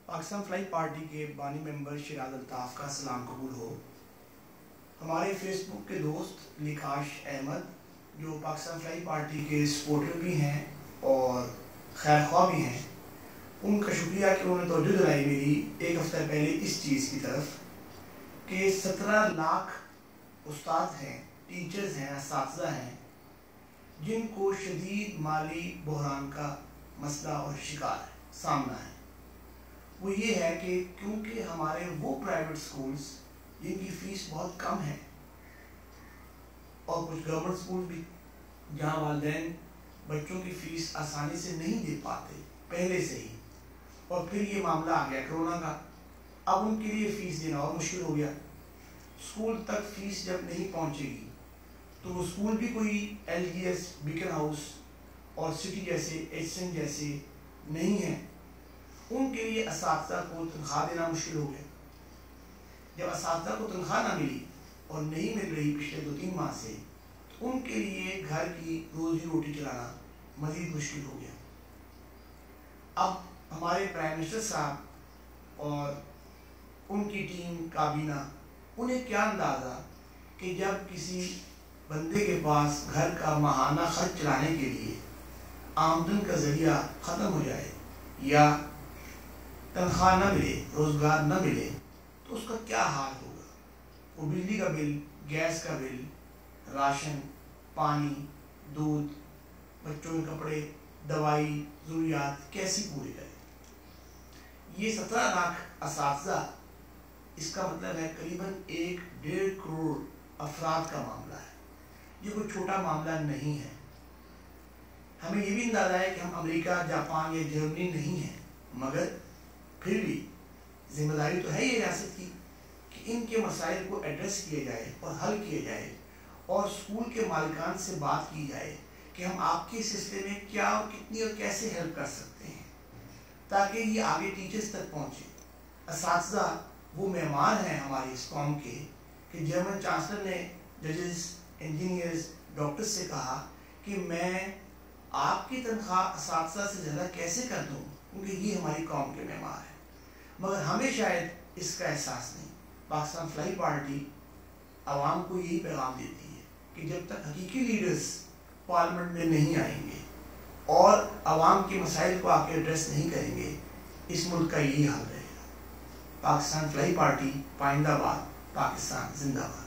Pakistan fly party کے بانی ممبر شیراز الطاف کا سلام قبول ہو۔ ہمارے فیس بک کے دوست نکاش احمد جو پاکستان فلائی پارٹی کے سپورٹر بھی ہیں اور خیر خواہ بھی ہیں، ان کا شکریہ کہ انہوں نے توجہ دلائی میری ایک ہفتہ پہلے اس چیز کی طرف کہ 17 لاکھ استاد ہیں، ٹیچرز ہیں، اساتذہ ہیں جن کو شدید مالی بحران کا مسئلہ اور شکار سامنا ہے۔ وہ یہ ہے کہ کیونکہ ہمارے وہ پرائیویٹ سکولز جن کی فیس بہت کم ہے اور کچھ گورنمنٹ سکول بھی جہاں والدین بچوں کی فیس آسانی سے نہیں دے پاتے پہلے سے ہی، اور پھر یہ معاملہ آ گیا کرونا کا، اب ان کے لیے فیس دینا اور مشکل ہو گیا۔ اسکول تک فیس جب نہیں پہنچے گی تو وہ اسکول بھی کوئی L G S, Beacon house اور سٹی جیسے ایچ این جیسے نہیں ہیں، ان کے لیے اساتذہ کو تنخواہ دینا مشکل ہو گیا۔ جب اساتذہ کو تنخواہ نہ ملی اور نہیں مل رہی پچھلے 2-3 ماہ سے، تو ان کے لیے گھر کی روزی روٹی چلانا مزید مشکل ہو گیا۔ اب ہمارے پرائم منسٹر صاحب اور ان کی ٹیم کابینہ، انہیں کیا اندازہ کہ جب کسی بندے کے پاس گھر کا ماہانہ خرچ چلانے کے لیے آمدن کا ذریعہ ختم ہو جائے یا تنخواہ نہ ملے، روزگار نہ ملے، تو اس کا کیا حال ہوگا۔ وہ بجلی کا بل، گیس کا بل، راشن، پانی، دودھ، بچوں کے کپڑے، دوائی، ضروریات کیسی پوری کرے۔ یہ 17 لاکھ اساتذہ، اس کا مطلب ہے قریباً 1.5 کروڑ افراد کا معاملہ ہے۔ یہ کوئی چھوٹا معاملہ نہیں ہے۔ ہمیں یہ بھی اندازہ ہے کہ ہم امریکہ، جاپان یا جرمنی نہیں ہیں، مگر پھر بھی ذمہ داری تو ہے یہ ریاست کی کہ ان کے مسائل کو ایڈریس کیا جائے اور حل کیا جائے، اور اسکول کے مالکان سے بات کی جائے کہ ہم آپ کے سلسلے میں کیا اور کتنی اور کیسے ہیلپ کر سکتے ہیں تاکہ یہ آگے ٹیچرز تک پہنچے۔ اساتذہ وہ معمار ہیں ہماری اس قوم کے کہ جرمن چانسلر نے ججز، انجینئرز، ڈاکٹرز سے کہا کہ میں آپ کی تنخواہ اساتذہ سے زیادہ کیسے کر دوں، کیونکہ یہ ہماری قوم کے معمار ہے، مگر ہمیں شاید اس کا احساس نہیں۔ پاکستان فلائی پارٹی عوام کو یہی پیغام دیتی ہے کہ جب تک حقیقی لیڈرز پارلیمنٹ میں نہیں آئیں گے اور عوام کے مسائل کو آ کے ایڈریس نہیں کریں گے، اس ملک کا یہی حال رہے گا۔ پاکستان فلائی پارٹی، پائندہ باد، پاکستان زندہ باد۔